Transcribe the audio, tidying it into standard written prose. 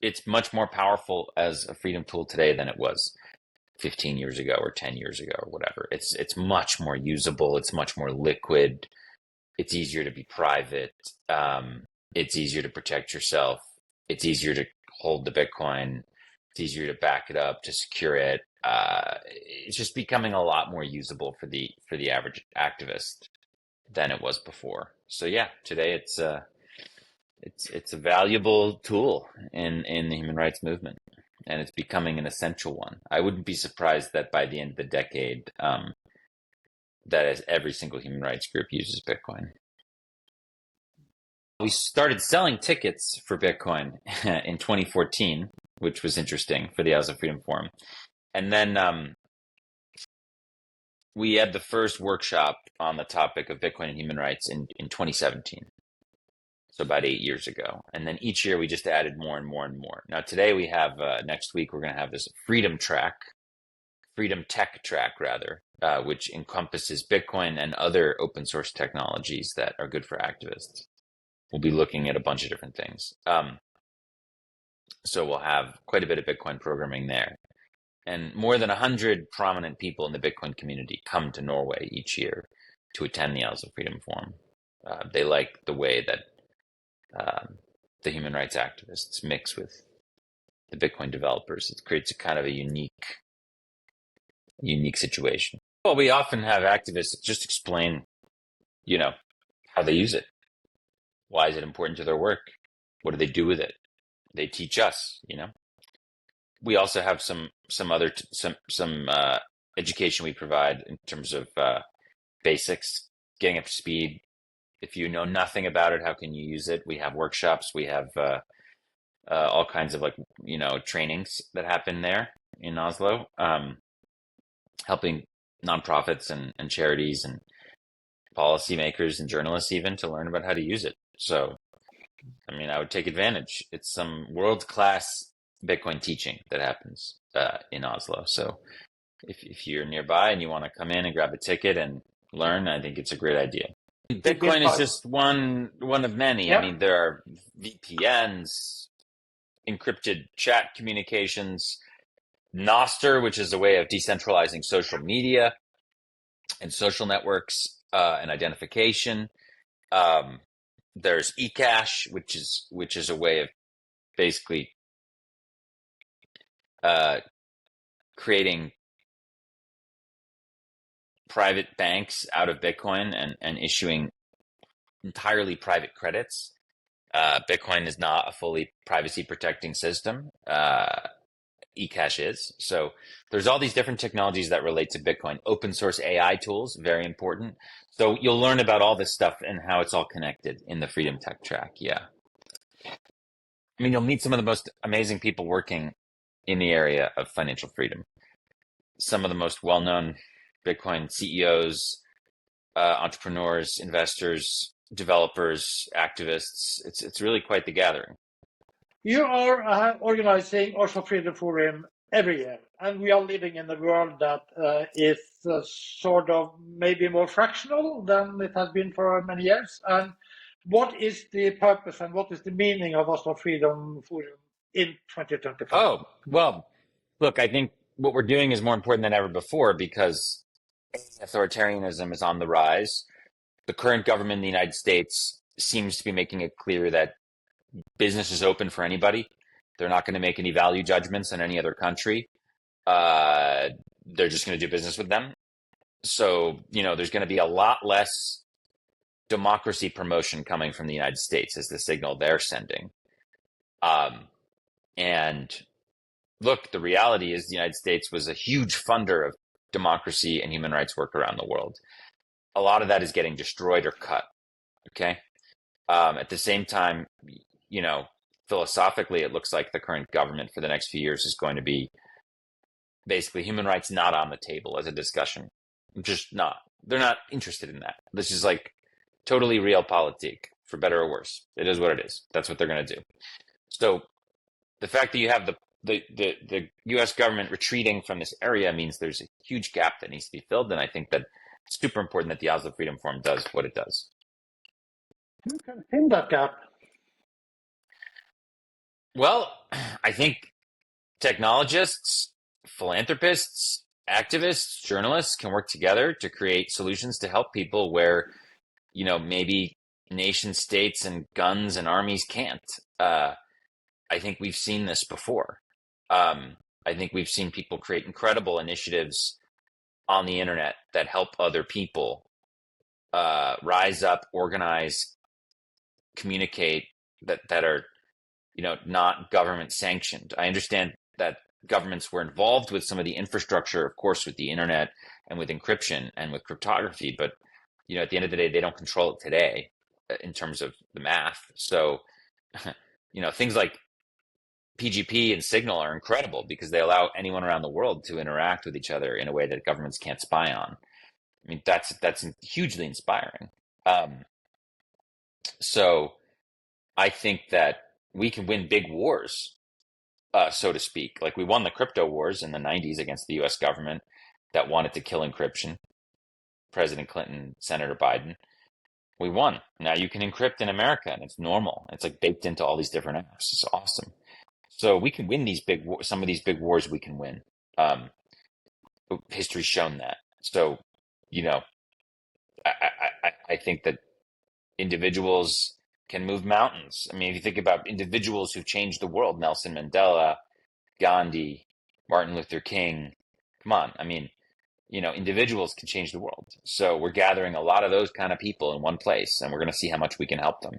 it's much more powerful as a freedom tool today than it was 15 years ago or 10 years ago or whatever. It's much more usable. It's much more liquid. It's easier to be private. It's easier to protect yourself. It's easier to hold the Bitcoin. It's easier to back it up, to secure it. It's just becoming a lot more usable for the average activist than it was before. So yeah, today it's a valuable tool in the human rights movement, and it's becoming an essential one. I wouldn't be surprised that by the end of the decade, that as every single human rights group uses Bitcoin. We started selling tickets for Bitcoin in 2014, which was interesting for the Oslo Freedom Forum. And then we had the first workshop on the topic of Bitcoin and human rights in 2017. So about 8 years ago. And then each year we just added more and more and more. Now today we have, next week, we're going to have this freedom tech track rather, which encompasses Bitcoin and other open source technologies that are good for activists. We'll be looking at a bunch of different things. So we'll have quite a bit of Bitcoin programming there. And more than 100 prominent people in the Bitcoin community come to Norway each year to attend the Oslo Freedom Forum. They like the way that the human rights activists mix with the Bitcoin developers. It creates a kind of a unique situation. Well, we often have activists just explain, how they use it. Why is it important to their work? What do they do with it? They teach us, We also have some education we provide in terms of basics, getting up to speed. If you know nothing about it, how can you use it? We have workshops. We have all kinds of trainings that happen there in Oslo, helping nonprofits and charities and policymakers and journalists even to learn about how to use it. So, I would take advantage. It's some world-class Bitcoin teaching that happens in Oslo. So if you're nearby and you want to come in and grab a ticket and learn, I think it's a great idea. Bitcoin is just one of many. Yep. There are VPNs, encrypted chat communications, Nostr, which is a way of decentralizing social media and social networks and identification. There's eCash, which is a way of basically creating private banks out of Bitcoin and issuing entirely private credits. Bitcoin is not a fully privacy protecting system. eCash is. So there's all these different technologies that relate to Bitcoin. Open source AI tools, very important. So you'll learn about all this stuff and how it's all connected in the Freedom Tech track. Yeah. You'll meet some of the most amazing people working in the area of financial freedom. Some of the most well-known Bitcoin CEOs, entrepreneurs, investors, developers, activists. It's really quite the gathering. You are organizing Oslo Freedom Forum every year, and we are living in a world that is sort of maybe more fractional than it has been for many years. And what is the purpose and what is the meaning of Oslo Freedom Forum in 2025? Oh, well, look, I think what we're doing is more important than ever before because authoritarianism is on the rise. The current government in the United States seems to be making it clear that business is open for anybody. They're not going to make any value judgments in any other country. They're just going to do business with them. So, there's going to be a lot less democracy promotion coming from the United States as the signal they're sending. And look, the reality is the United States was a huge funder of democracy and human rights work around the world. A lot of that is getting destroyed or cut. Okay. At the same time, philosophically, it looks like the current government for the next few years is going to be basically human rights not on the table as a discussion. Just not. They're not interested in that. This is like totally realpolitik, for better or worse. It is what it is. That's what they're going to do. So the fact that you have the U.S. government retreating from this area means there's a huge gap that needs to be filled. And I think that it's super important that the Oslo Freedom Forum does what it does. Who can fill that gap? Well, I think technologists, philanthropists, activists, journalists can work together to create solutions to help people where, maybe nation states and guns and armies can't. Uh, I think we've seen this before. I think we've seen people create incredible initiatives on the internet that help other people rise up, organize, communicate that are not government sanctioned. I understand that governments were involved with some of the infrastructure, of course, with the internet and with encryption and with cryptography, but at the end of the day, they don't control it today in terms of the math. So, things like PGP and Signal are incredible because they allow anyone around the world to interact with each other in a way that governments can't spy on. I mean, that's hugely inspiring. Um, so I think that we can win big wars, so to speak. Like we won the crypto wars in the 90s against the US government that wanted to kill encryption, President Clinton, Senator Biden. We won. Now you can encrypt in America and it's normal. It's like baked into all these different apps. It's awesome. So we can win these some of these big wars we can win. Um, History's shown that. So, you know, I think that individuals can move mountains. I mean, if you think about individuals who've changed the world, Nelson Mandela, Gandhi, Martin Luther King, come on. I mean, individuals can change the world. So we're gathering a lot of those kind of people in one place, and we're going to see how much we can help them.